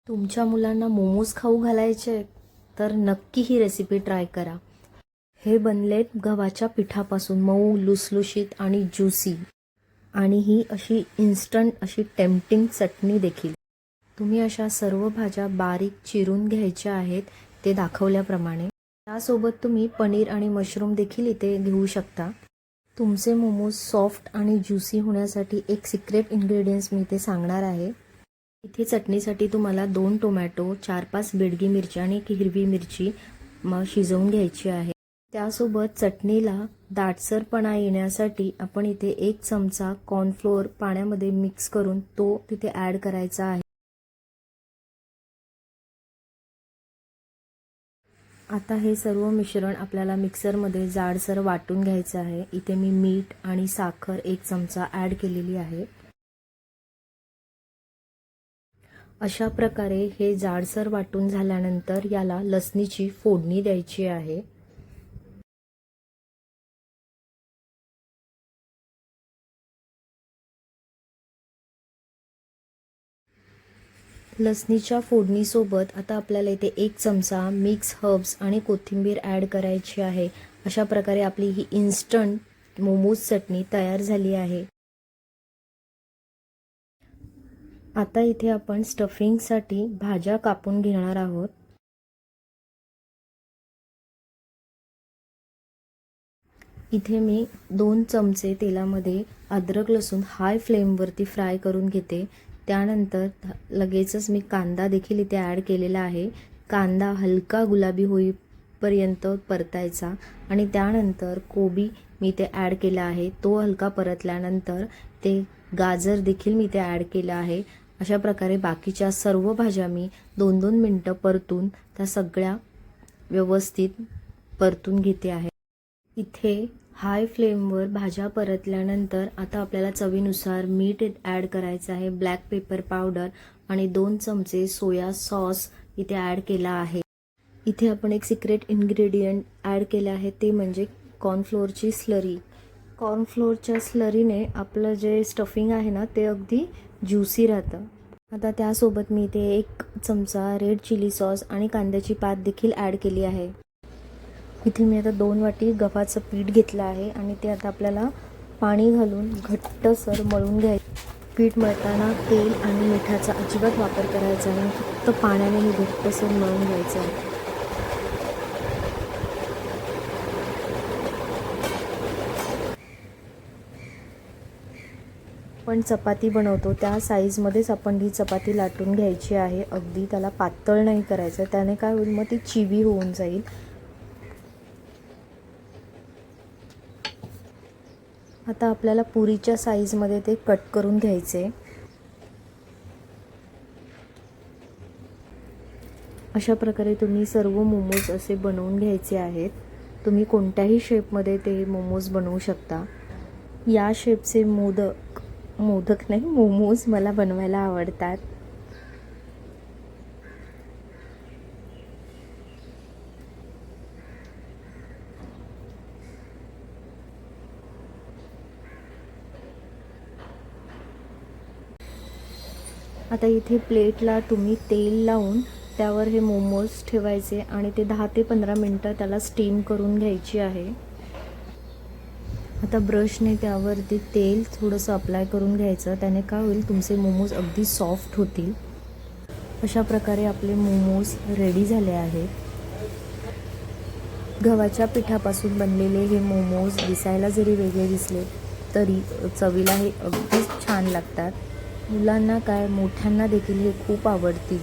तुमच्या मुलांना मोमोज खाऊ घालायचे तर नक्की ही रेसिपी ट्राय करा। हे बनलेत गव्हाच्या पिठापासून, मऊ, लुसलुशीत आणि ज्युसी, आणि ही अशी इन्स्टंट अशी टेम्पटिंग चटणी देखील। तुम्ही अशा सर्व भाज्या बारीक चिरून घ्यायच्या आहेत ते दाखवल्याप्रमाणे। त्यासोबत तुम्ही पनीर आणि मशरूम देखील इथे घेऊ शकता। तुमचे मोमोज सॉफ्ट आणि ज्युसी होण्यासाठी एक सिक्रेट इन्ग्रेडियंट्स मी इथे सांगणार आहे। इथे चटणीसाठी तुम्हाला 2 टोमॅटो, 4-5 बेडगी मिरची आणि 1 हिरवी मिरची शिजवून घ्यायची आहे। त्यासोबत चटणीला दाटसरपणा येण्यासाठी आपण इथे 1 चमचा कॉर्नफ्लोअर पाण्यामध्ये मिक्स करून तो तिथे ॲड करायचा आहे। आता हे सर्व मिश्रण आपल्याला मिक्सरमध्ये जाडसर वाटून घ्यायचं आहे। इथे मी मीठ आणि साखर 1 चमचा ॲड केलेली आहे। अशा प्रकारे हे जाडसर वाटून झाल्यानंतर याला लसणीची फोडणी द्यायची आहे। लसणीच्या फोडणीसोबत आता आपल्याला इथे 1 चमचा मिक्स हर्ब्स आणि कोथिंबीर ॲड करायची आहे। अशा प्रकारे आपली ही इन्स्टंट मोमोज चटणी तयार झाली आहे। आता इथे आपण स्टफिंगसाठी भाज्या कापून घेणार आहोत। इथे मी 2 चमचे तेलामध्ये अद्रक लसूण हाय फ्लेमवरती फ्राय करून घेते। त्यानंतर लगेचच मी कांदा देखील इथे ॲड केलेला आहे। कांदा हलका गुलाबी होईपर्यंत परतायचा आणि त्यानंतर कोबी मी इथे ॲड केला आहे। तो हलका परतल्यानंतर ते गाजर देखील मी इथे ॲड केला आहे। अशा प्रकारे बाकीच्या सर्व भाज्या मी 2-2 मिनिटं परतून त्या सगळ्या व्यवस्थित परतून घेते आहे। इथे हाय फ्लेमवर भाज्या परतल्यानंतर आता आपल्याला चवीनुसार मीठ ॲड करायचं आहे, ब्लॅक पेपर पावडर आणि 2 चमचे सोया सॉस इथे ॲड केला आहे। इथे आपण एक सिक्रेट इन्ग्रेडियंट ॲड केले आहे ते म्हणजे कॉर्नफ्लोअरची स्लरी। कॉर्नफ्लोअरच्या स्लरीने आपलं जे स्टफिंग आहे ना ते अगदी ज्युसी राहतं। आता त्यासोबत मी इथे 1 चमचा रेड चिली सॉस आणि कांद्याची पात देखील ॲड केली आहे। इथे मी आता 2 वाटी गव्हाचं पीठ घेतलं आहे आणि ते आता आपल्याला पाणी घालून घट्टसर मळून घ्यायचं। पीठ मळताना तेल आणि मिठाचा अजिबात वापर करायचा नाही, फक्त पाण्याने हे घट्टसर मळून घ्यायचं आहे। आपण चपाती बनवतो त्या साईजमध्येच आपण ही चपाती लाटून घ्यायची आहे। अगदी त्याला पातळ नाही करायचं, त्याने काय होईल मग ती चिवी होऊन जाईल। आता आपल्याला पुरीच्या साईजमध्ये ते कट करून घ्यायचे। अशा प्रकारे तुम्ही सर्व मोमोज असे बनवून घ्यायचे आहेत। तुम्ही कोणत्याही शेपमध्ये ते मोमोज बनवू शकता। या शेपचे मोदक नाही मोमोज मला बनवायला आवडतात। आता इथे प्लेटला तुम्ही तेल लावून त्यावर हे मोमोज ठेवायचे आणि ते 10 ते 15 मिनिटं त्याला स्टीम करून घ्यायची आहे। आता ब्रशने त्यावरती तेल थोडंसं अप्लाय करून घ्यायचं, त्याने काय होईल तुमचे मोमोज अगदी सॉफ्ट होतील। अशा प्रकारे आपले मोमोज रेडी झाले आहेत। गव्हाच्या पिठापासून बनलेले हे मोमोज दिसायला जरी वेगळे दिसले तरी चवीला हे अगदीच छान लागतात। मुलांना काय मोठ्यांना देखील हे खूप आवडतील।